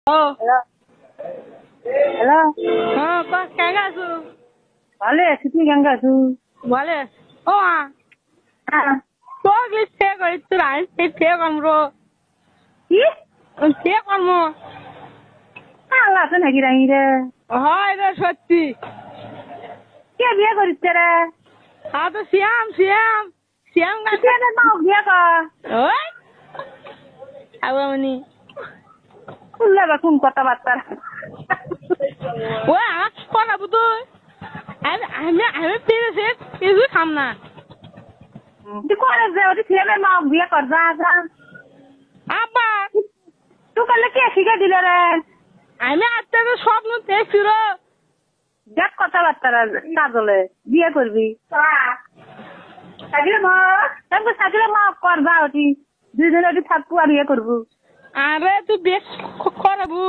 Hello hello হ্যাঁ কেঙ্গা আছো? ভালো আছি, তুই কেমন আছো? ভালো ও হ্যাঁ। তোকে সে করিস আমি সে কর্ম কি সে কর্ম আল্লাহ আছে নাকি রাই রে? হয় রে সত্যি। কে বিয়ে করিস রে? হ্যাঁ তো শ্যাম শ্যাম শ্যাম কে মা বিয়ে কর ওই আবামনি শুনলে বা কোন কথাবার্তা ওই আমার পড়াবো তো আমি আমি আমি পেরেছে কিছু খাম না। তুই করে যে ওটি ছেলে মা বিয়ে কর যা যা। আব্বা তুই করলে কে শিখে দিলে রে? আমি আজকে স্বপ্ন দেখছিল দেখ কথাবার্তা কাজলে বিয়ে করবি সাকিলে মা সাকিলে মা কর যা ওটি দুইজনে ওটি থাকবো আর বিয়ে করবো। আরে তুই বেশ করাবো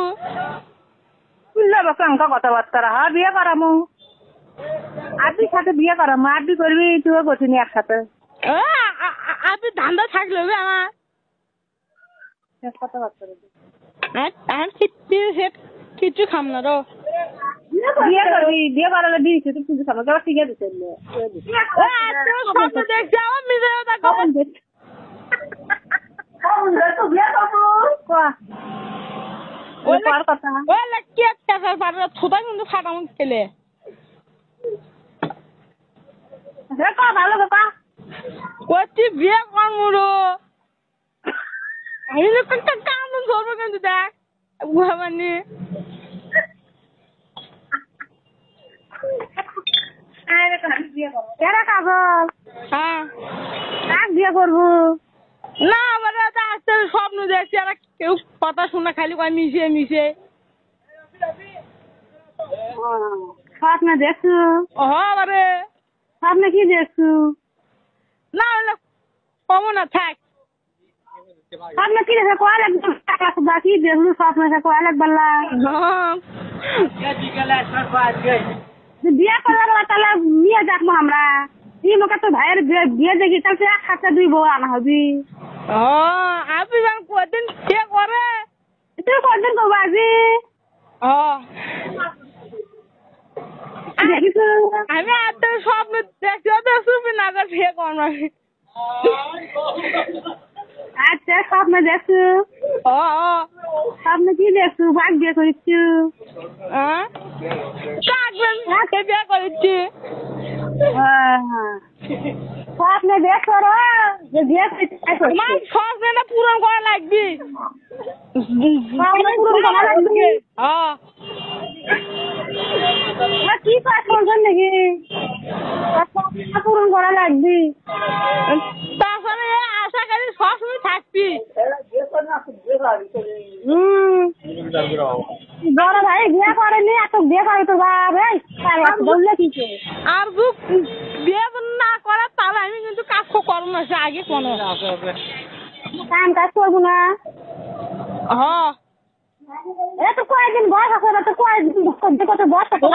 শুনলে বা কেমন কথাবার্তা হ্যাঁ বিয়ে করামু আরবি সাথে বিয়ে করামু আরবি করবি তুইও করছিনি একসাথে আপনি ধান্দা থাকলে হবে আমার কথাবার্তা আমি কিছু খাম না তো বিয়ে করবি বিয়ে করালে দিয়েছি তুই কিন্তু খাবো কেউ ঠিক আছে স্বপ্ন দেখছি আমার মিলে কিন্তু ফাটাম খেলে ভালো বাবা করছি বিয়ে করবো আমি কামন ধরবো কিন্তু দেখ মানে কাজল হ্যাঁ বিয়ে করবো না মানে আজকে স্বপ্ন দেখছি আর কেউ কথা শোনা খালি কয় মিশে মিশে স্বপ্নে দেখছু হবারে স্বপ্নে কি দেখছু না হলে কমো না থাক স্বপ্নে কি দেখে কয় লাগবে বাকি দেখলু স্বপ্নে কয় লাগবে বিয়ে করার তাহলে নিয়ে যাবো আমরা তুই মোকে তো ভাইয়ের বিয়ে দেখি তাহলে একসাথে দুই বউ আনা হবি আপনি যেন কদিন সে করে তুই কদিন করবো আজি দেখিস আমি এত স্বপ্ন দেখছি অত সুপি না সে কর আচ্ছা স্বপ্নে দেখছু স্বপ্নে কি দেখছু ভাগ বিয়ে করিছু বিয়ে করেছি স্বপ্নে দেখছো রে বিয়ে স্বপ্নটা পূরণ করা লাগবে কি কাজ করছেন নাকি পূরণ করা লাগবে তারপরে আশা করি সবসময় থাকবি বড় ভাই বিয়ে করেনি এত বিয়ে করে তো বললে কি আর বিয়ে না করার তাহলে আমি কিন্তু কাজ করবো না সে আগে কোনো কাম কাজ করবো না এত কয়েকদিন বয়স আছে তো কয়েকদিন কত বয়স আছে 18